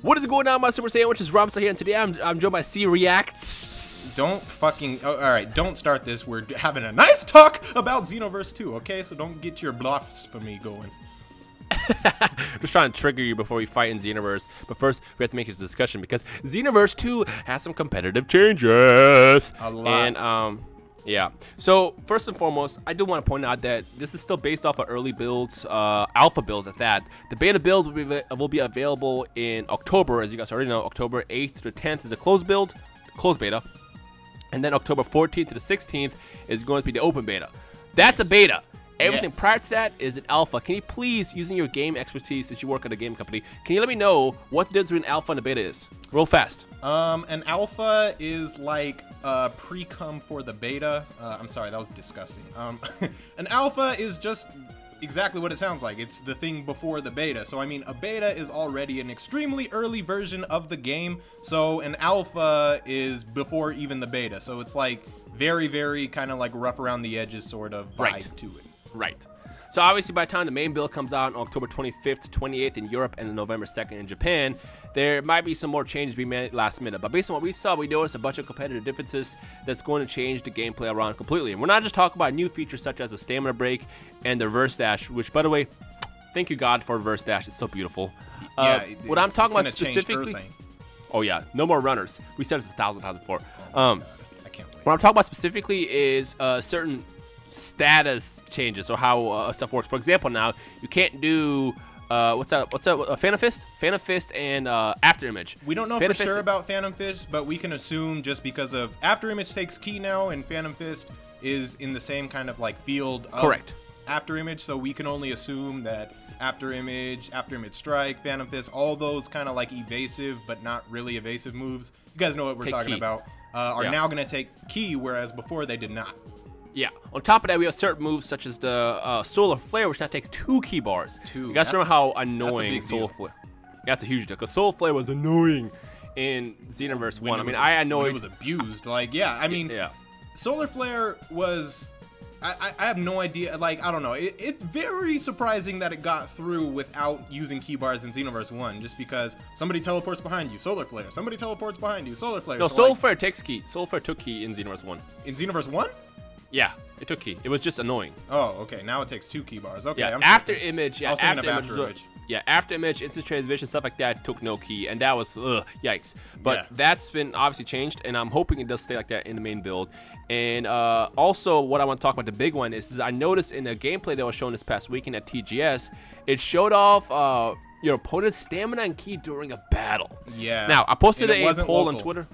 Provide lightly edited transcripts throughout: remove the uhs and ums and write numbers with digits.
What is going on, my Super Sandwiches? Romster here, and today I'm joined by C Reacts. Don't fucking... Oh, all right, don't start this. We're having a nice talk about Xenoverse 2, okay? So don't get your blasphemy going. Just trying to trigger you before we fight in Xenoverse. But first, we have to make a discussion because Xenoverse 2 has some competitive changes. A lot. And, yeah. So, first and foremost, I do want to point out that this is still based off of early builds, alpha builds at that. The beta build will be available in October, as you guys already know. October 8th to 10th is a closed build, closed beta. And then October 14th to the 16th is going to be the open beta. That's a beta. Everything prior to that is an alpha. Can you please, using your game expertise since you work at a game company, can you let me know what the difference between alpha and a beta is? Real fast. An alpha is like a pre-cum for the beta. I'm sorry, that was disgusting. An alpha is just exactly what it sounds like. It's the thing before the beta. So, I mean, a beta is already an extremely early version of the game. So, an alpha is before even the beta. So, it's like very, very kind of like rough around the edges sort of vibe to it. Right. So obviously by the time the main build comes out on October 25th to 28th in Europe and November 2nd in Japan, there might be some more changes being made last minute. But based on what we saw, we noticed a bunch of competitive differences that's going to change the gameplay around completely. And we're not just talking about new features such as a stamina break and the reverse dash, which, by the way, thank you God for reverse dash. It's so beautiful. What I'm talking about specifically... Oh yeah, no more runners. We said it's 1,000 times before. I can't wait. What I'm talking about specifically is certain status changes or how stuff works. For example, now you can't do what's that? Phantom Fist? Phantom Fist and After Image. We don't know for sure about Phantom Fist, but we can assume just because of After Image takes key now, and Phantom Fist is in the same kind of like field of After Image, so we can only assume that After Image Strike, Phantom Fist, all those kind of like evasive but not really evasive moves, you guys know what we're talking about, are now going to take key, whereas before they did not. Yeah. On top of that, we have certain moves such as the Solar Flare, which now takes 2 key bars. You guys remember how annoying Solar Flare? That's a huge deal, because Solar Flare was annoying in Xenoverse 1. I mean, I annoyed... It was abused. Like, yeah, I mean, Solar Flare was... I have no idea. Like, I don't know. It's very surprising that it got through without using key bars in Xenoverse 1, just because somebody teleports behind you, Solar Flare. Somebody teleports behind you, Solar Flare. No, so Solar Flare takes key. Solar Flare took key in Xenoverse 1. In Xenoverse 1? Yeah, it took key. It was just annoying. Oh, okay. Now it takes 2 key bars. Okay. Yeah, After Image. Yeah, After Image. Yeah, After Image, Instant Transmission, stuff like that took no key, and that was yikes. But that's been obviously changed, and I'm hoping it does stay like that in the main build. And also, what I want to talk about, the big one is I noticed in the gameplay that was shown this past weekend at TGS, it showed off your opponent's stamina and key during a battle. Yeah. Now, I posted a poll on Twitter.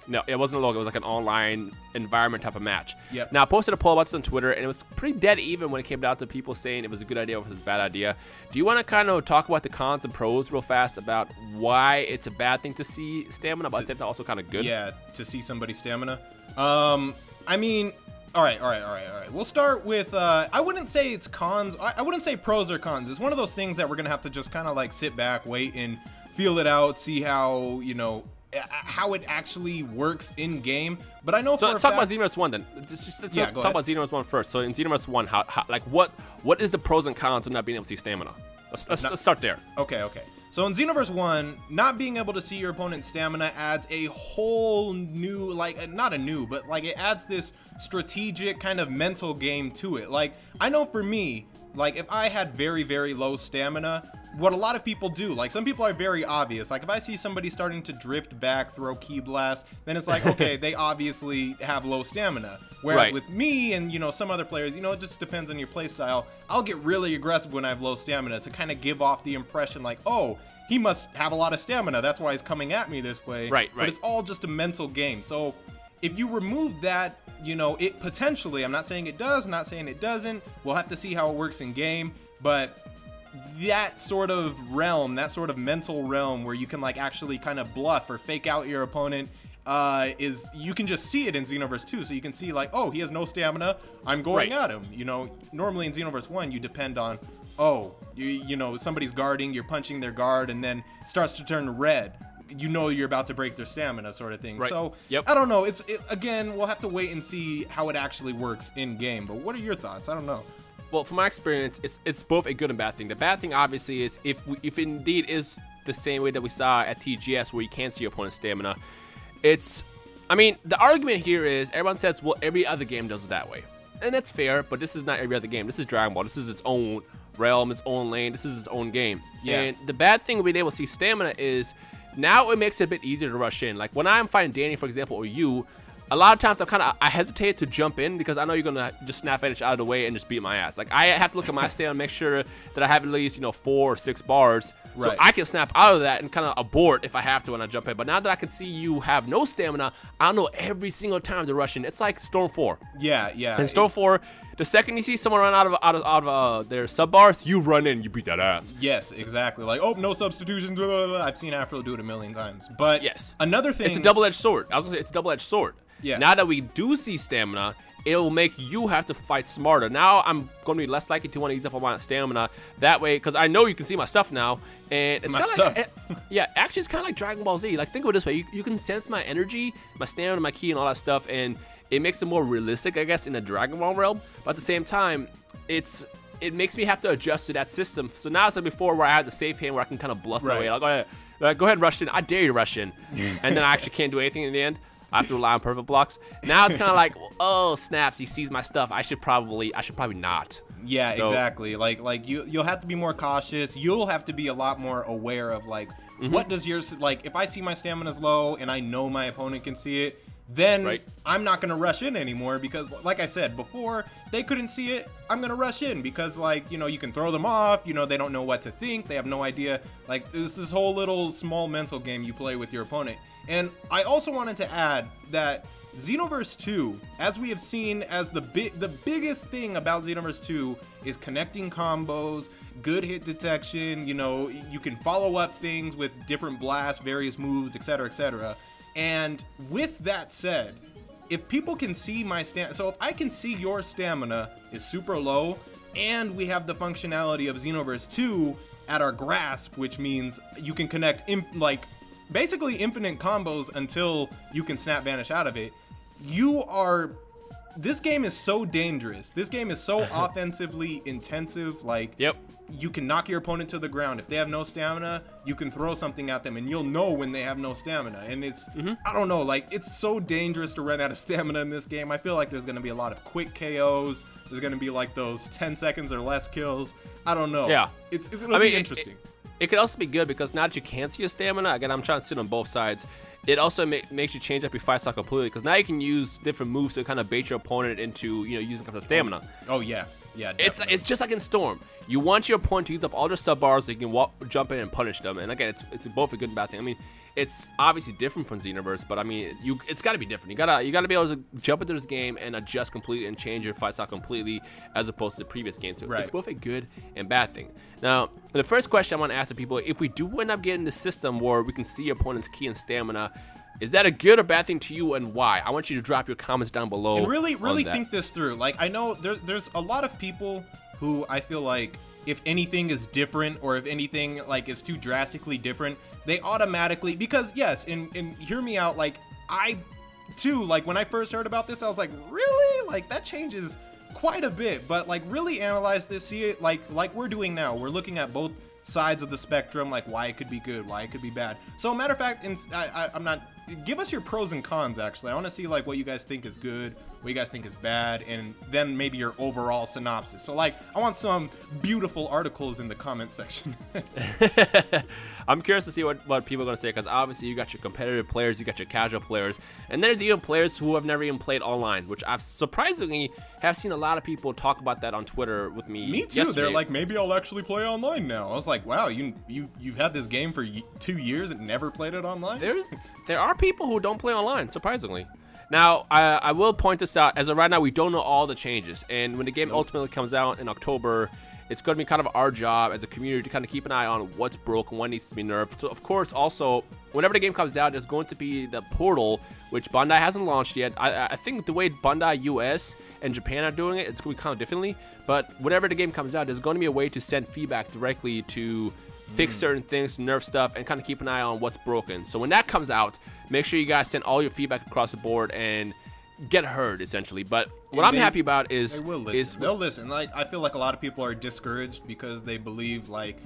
No, it wasn't a logo. It was like an online environment type of match. Yep. Now, I posted a poll about this on Twitter, and it was pretty dead even when it came down to people saying it was a good idea versus a bad idea. Do you want to kind of talk about the cons and pros real fast about why it's a bad thing to see stamina, but it's also kind of good? Yeah, to see somebody's stamina. I mean, all right. We'll start with, I wouldn't say it's cons. I wouldn't say pros or cons. It's one of those things that we're going to have to just kind of like sit back, wait, and feel it out, see how, you know, how it actually works in game. But I know. So let's talk about Xenoverse 1 then. Let's talk about Xenoverse 1 first. So in Xenoverse 1, how like what is the pros and cons of not being able to see stamina? Let's start there. Okay. So in Xenoverse 1, not being able to see your opponent's stamina adds a whole new, like, not a new, but like it adds this strategic kind of mental game to it. Like, I know for me, like if I had very, very low stamina, what a lot of people do, like some people are very obvious. Like if I see somebody starting to drift back, throw key blast, then it's like, okay, they obviously have low stamina. Whereas with me and, you know, some other players, you know, it just depends on your play style. I'll get really aggressive when I have low stamina to kind of give off the impression like, oh, he must have a lot of stamina. That's why he's coming at me this way. Right. But it's all just a mental game. So if you remove that, you know, it potentially, I'm not saying it does, not saying it doesn't. We'll have to see how it works in game. But that sort of realm, that sort of mental realm where you can like actually kind of bluff or fake out your opponent, is you can just see it in Xenoverse 2. So you can see like, oh, he has no stamina, I'm going at him. You know, normally in Xenoverse 1 you depend on, oh, you know, somebody's guarding, you're punching their guard, and then it starts to turn red. You know you're about to break their stamina, sort of thing. So I don't know. Again, we'll have to wait and see how it actually works in game. But what are your thoughts? I don't know. Well, from my experience, it's both a good and bad thing. The bad thing, obviously, is if indeed is the same way that we saw at TGS, where you can't see your opponent's stamina. I mean, the argument here is everyone says, well, every other game does it that way. And that's fair, but this is not every other game. This is Dragon Ball. This is its own realm, its own lane. This is its own game. Yeah. And the bad thing with being able to see stamina is now it makes it a bit easier to rush in. Like when I'm fighting Danny, for example, or you, a lot of times I hesitate to jump in because I know you're gonna just snap finish out of the way and just beat my ass. Like I have to look at my stamina and make sure that I have at least 4 or 6 bars, so I can snap out of that and kind of abort if I have to when I jump in. But now that I can see you have no stamina, I know every single time to rush in. It's like Storm 4. Yeah, yeah. In Storm 4, the second you see someone run out of their sub bars, you run in, you beat that ass. Yes, exactly. Like, oh, no substitutions. Blah, blah, blah. I've seen Afro do it a million times. But yes, another thing, it's a double-edged sword. I was gonna say it's a double-edged sword. Yeah. Now that we do see stamina, it will make you have to fight smarter. Now I'm going to be less likely to want to use up all my stamina that way, because I know you can see my stuff now, and it's kind of like, yeah, actually it's kind of like Dragon Ball Z. Like think of it this way: you can sense my energy, my stamina, my ki, and all that stuff, and it makes it more realistic, I guess, in the Dragon Ball realm. But at the same time, it makes me have to adjust to that system. So now it's like before, where I had the safe hand where I can kind of bluff my way. I'll go ahead, and rush in. I dare you to rush in, and then I actually can't do anything in the end. I have to rely on perfect blocks. Now it's kind of like, oh snaps, he sees my stuff. I should probably not. Yeah, so, exactly. Like you'll have to be more cautious. You'll have to be a lot more aware of like, what does yours, like if I see my stamina's low and I know my opponent can see it, then I'm not going to rush in anymore, because like I said before, they couldn't see it. I'm going to rush in because, like, you can throw them off, they don't know what to think. They have no idea. Like, it's this whole little small mental game you play with your opponent. And I also wanted to add that Xenoverse 2, as we have seen as the biggest thing about Xenoverse 2 is connecting combos, good hit detection, you can follow up things with different blasts, various moves, etc., etc. And with that said, if people can see my stamina, so if I can see your stamina is super low, and we have the functionality of Xenoverse 2 at our grasp, which means you can connect basically infinite combos until you can snap vanish out of it. This game is so dangerous. This game is so offensively intensive. Like, you can knock your opponent to the ground. If they have no stamina, you can throw something at them and you'll know when they have no stamina. And it's, I don't know, like, it's so dangerous to run out of stamina in this game. I feel like there's going to be a lot of quick KOs. There's going to be like those 10 seconds or less kills. I don't know. Yeah. It's going to be interesting. It could also be good because now that you can't see your stamina, again, I'm trying to sit on both sides. It also makes you change up your fight style completely, because now you can use different moves to kind of bait your opponent into using up the stamina. Oh yeah, yeah. Definitely. It's just like in Storm. You want your opponent to use up all their sub bars so you can jump in and punish them. And again, it's both a good and bad thing. I mean, it's obviously different from Xenoverse, but I mean, it's got to be different. You gotta be able to jump into this game and adjust completely and change your fight style completely, as opposed to the previous game. So it's both a good and bad thing. Now, the first question I want to ask the people: if we do end up getting the system where we can see your opponent's ki and stamina, is that a good or bad thing to you, and why? I want you to drop your comments down below. And really think this through. Like, I know there's a lot of people who I feel like if anything is different, or if anything like is too drastically different, they automatically, because yes, and hear me out, like I too, like when I first heard about this, I was like, really? Like that changes quite a bit. But like really analyze this, see it like we're doing now. We're looking at both sides of the spectrum, like why it could be good, why it could be bad. So matter of fact, I'm not, give us your pros and cons. Actually, I want to see like what you guys think is good, what you guys think is bad, and then maybe your overall synopsis. So like, I want some beautiful articles in the comment section. I'm curious to see what people are going to say, because obviously you got your competitive players, you got your casual players, and there's even players who have never even played online, which I've surprisingly have seen a lot of people talk about that on Twitter with me. Me too. Yesterday. They're like, maybe I'll actually play online now. I was like, wow, you've had this game for 2 years and never played it online? There are people who don't play online, surprisingly. Now, I will point this out. As of right now, we don't know all the changes. And when the game ultimately comes out in October, it's going to be kind of our job as a community to kind of keep an eye on what's broken, what needs to be nerfed. So, of course, also, whenever the game comes out, there's going to be the portal, which Bandai hasn't launched yet. I think the way Bandai US and Japan are doing it, it's going to be kind of differently. But whenever the game comes out, there's going to be a way to send feedback directly to fix certain things, nerf stuff, and kind of keep an eye on what's broken. So when that comes out, make sure you guys send all your feedback across the board and get heard, essentially. But what I'm happy about is they'll listen. Like, I feel like a lot of people are discouraged because they believe like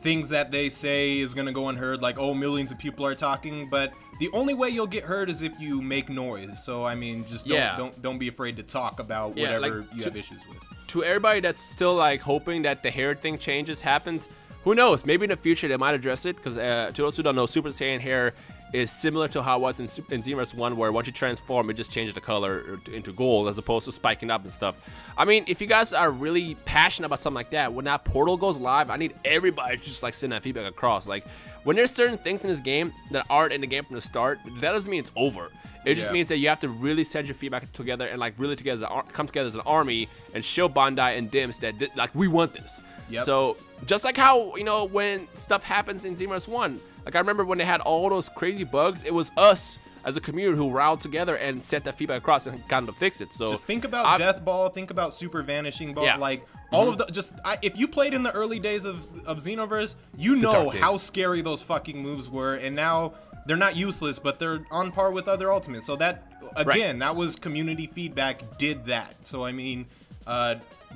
things that they say is gonna go unheard, like, oh, millions of people are talking, but the only way you'll get heard is if you make noise. So I mean, just don't be afraid to talk about whatever you have issues with. To everybody that's still like hoping that the hair thing happens, who knows? Maybe in the future they might address it, because to those who don't know, Super Saiyan hair is similar to how it was in Xenoverse 1, where once you transform, it just changes the color into gold as opposed to spiking up and stuff. I mean, if you guys are really passionate about something like that, when that portal goes live, I need everybody to just like send that feedback across. Like, when there's certain things in this game that aren't in the game from the start, that doesn't mean it's over. It just means that you have to really send your feedback together and like really come together as an army and show Bandai and Dimps that like we want this. So just like how, you know, when stuff happens in Xenoverse 1, like I remember when they had all those crazy bugs, it was us as a community who rallied together and sent that feedback across and got them to fix it. So just think about Death Ball, think about Super Vanishing Ball, like all of the if you played in the early days of Xenoverse, you know how scary those fucking moves were, and now they're not useless, but they're on par with other Ultimates. So that again, that was community feedback did that. So I mean,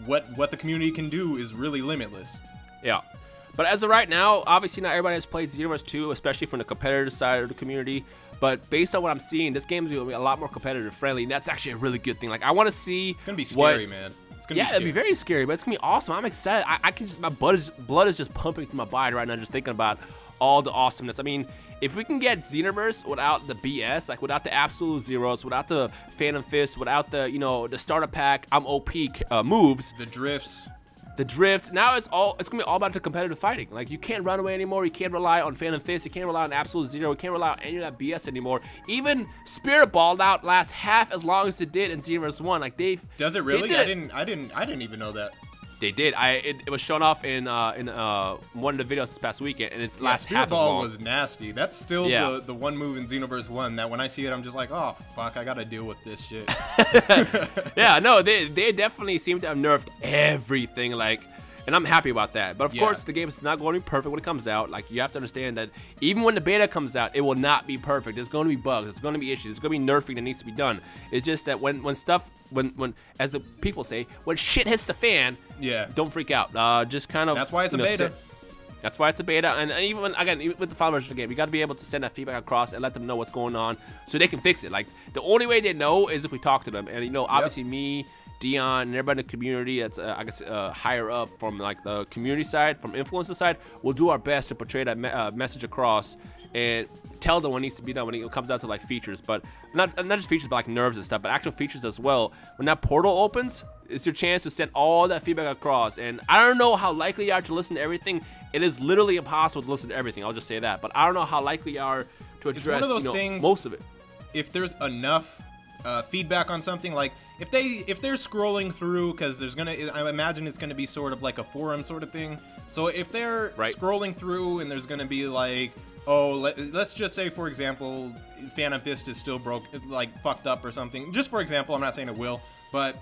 what the community can do is really limitless. Yeah. But as of right now, obviously not everybody has played Xenoverse 2, especially from the competitive side of the community. But based on what I'm seeing, this game is going to be a lot more competitive friendly, and that's actually a really good thing. Like, I want to see. It's going to be scary, man. It's gonna be scary. It'd be very scary, but it's going to be awesome. I'm excited. I can just, my blood is just pumping through my body right now just thinking about all the awesomeness. I mean, if we can get Xenoverse without the BS, like without the absolute zeros, without the Phantom Fist, without the, you know, the starter pack, I'm OP moves. The drifts. The drift. Now it's gonna be all about the competitive fighting. Like, you can't run away anymore. You can't rely on Phantom Fist. You can't rely on Absolute Zero. You can't rely on any of that BS anymore. Even Spirit Ball out lasts half as long as it did in Xenoverse 1. Like, does it really? I didn't even know that. They did. It was shown off in one of the videos this past weekend, and it's last half as long. Spirit Ball was nasty. That's still the one move in Xenoverse 1 that when I see it, I'm just like, oh fuck, I gotta deal with this shit. Yeah, no, they definitely seem to have nerfed everything, like, and I'm happy about that. But of course, the game is not going to be perfect when it comes out. Like, you have to understand that even when the beta comes out, it will not be perfect. There's going to be bugs. There's going to be issues. There's going to be nerfing that needs to be done. It's just that when stuff, as the people say, when shit hits the fan, don't freak out. Just kind of. That's why it's a beta. That's why it's a beta, and even with the final version of the game, you got to be able to send that feedback across and let them know what's going on, so they can fix it. Like, the only way they know is if we talk to them, and you know, obviously me, Dion, and everybody in the community that's I guess higher up from like the community side, from influencer side, will do our best to portray that message across and tell them what needs to be done when it comes down to like features, but not just features, but like nerves and stuff, but actual features as well. When that portal opens, it's your chance to send all that feedback across. And I don't know how likely you are to listen to everything. It is literally impossible to listen to everything. I'll just say that. But I don't know how likely you are to address things, most of it. If there's enough feedback on something, like if they're scrolling through, because I imagine it's gonna be sort of like a forum sort of thing. So if they're scrolling through and there's gonna be like, oh, let's just say, for example, Phantom Fist is still fucked up or something. Just for example, I'm not saying it will, but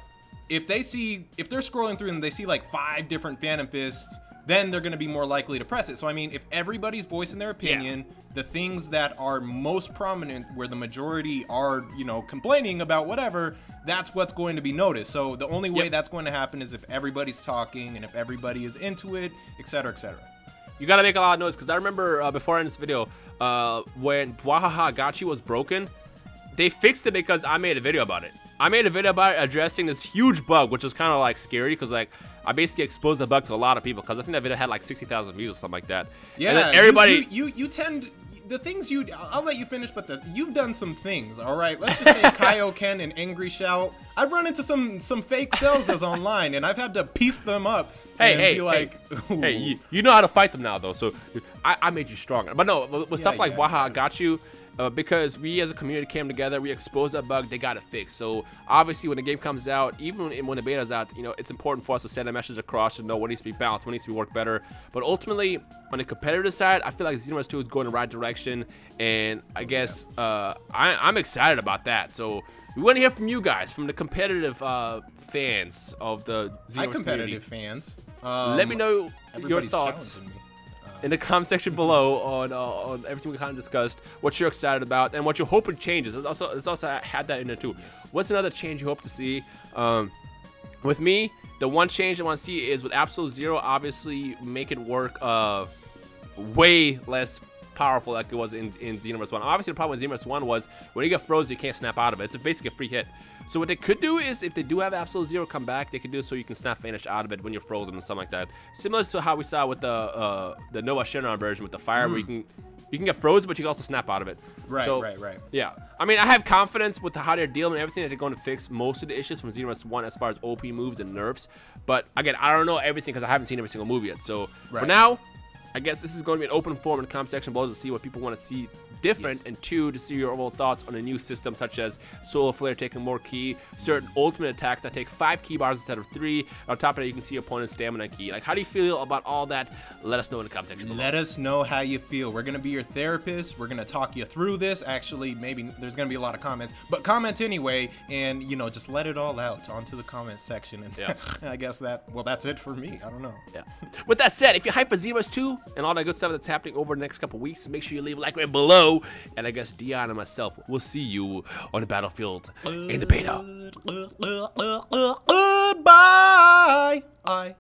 if they're scrolling through and they see like 5 different Phantom Fists, then they're going to be more likely to press it. So I mean, if everybody's voicing their opinion, the things that are most prominent, where the majority are, you know, complaining about whatever, that's what's going to be noticed. So the only way that's going to happen is if everybody's talking and if everybody is into it, etc., etc. You gotta make a lot of noise, because I remember before I end this video, when Wahaha Gachi was broken, they fixed it because I made a video about it. I made a video about it addressing this huge bug, which was kind of like scary, because like I basically exposed the bug to a lot of people, because I think that video had like 60,000 views or something like that. Yeah, and then everybody. You tend. The things I'll let you finish, but you've done some things, all right? Let's just say Kaioken and Angry Shout. I've run into some fake cells that's online, and I've had to piece them up. Hey, you know how to fight them now, though, so I made you stronger. But no, with stuff like Waha Got You, because we as a community came together, we exposed that bug, they got it fixed. So obviously when the game comes out, even when the beta's out, you know, it's important for us to send a message across to know what needs to be balanced, what needs to be worked better. But ultimately, on the competitive side, I feel like Xenoverse 2 is going in the right direction, and I guess I'm excited about that. So we want to hear from you guys, from the competitive fans of the Xenoverse competitive community. Fans. Let me know your thoughts in the comment section below on everything we kind of discussed, what you're excited about, and what you're hoping changes. It's also had that in there too. What's another change you hope to see? With me, the one change I want to see is with Absolute Zero, obviously make it work way less powerful like it was in Xenoverse 1. Obviously, the problem with Xenoverse 1 was when you get frozen, you can't snap out of it. It's basically a free hit. So what they could do is, if they do have Absolute Zero come back, they could do it so you can snap vanish out of it when you're frozen and something like that. Similar to how we saw with the Noah Shinron version with the fire, where you can get frozen, but you can also snap out of it. Right, so, right. Yeah. I mean, I have confidence with how they're dealing and everything that they're going to fix most of the issues from Xenoverse 1 as far as OP moves and nerfs. But again, I don't know everything because I haven't seen every single move yet. So for now, I guess this is going to be an open forum in the comment section below to see what people want to see different, and 2, to see your overall thoughts on a new system such as Solar Flare taking more ki, certain ultimate attacks that take 5 ki bars instead of 3. On top of that, you can see your opponent's stamina ki. Like, how do you feel about all that? Let us know in the comment section below. Let us know how you feel. We're going to be your therapist. We're going to talk you through this. Actually, maybe there's going to be a lot of comments, but comment anyway, and, you know, just let it all out onto the comment section. And I guess that's it for me. I don't know. Yeah. With that said, if you're hyped for Xenoverse 2 and all that good stuff that's happening over the next couple weeks, make sure you leave a like right below. And I guess Dion and myself will see you on the battlefield in the beta. Goodbye.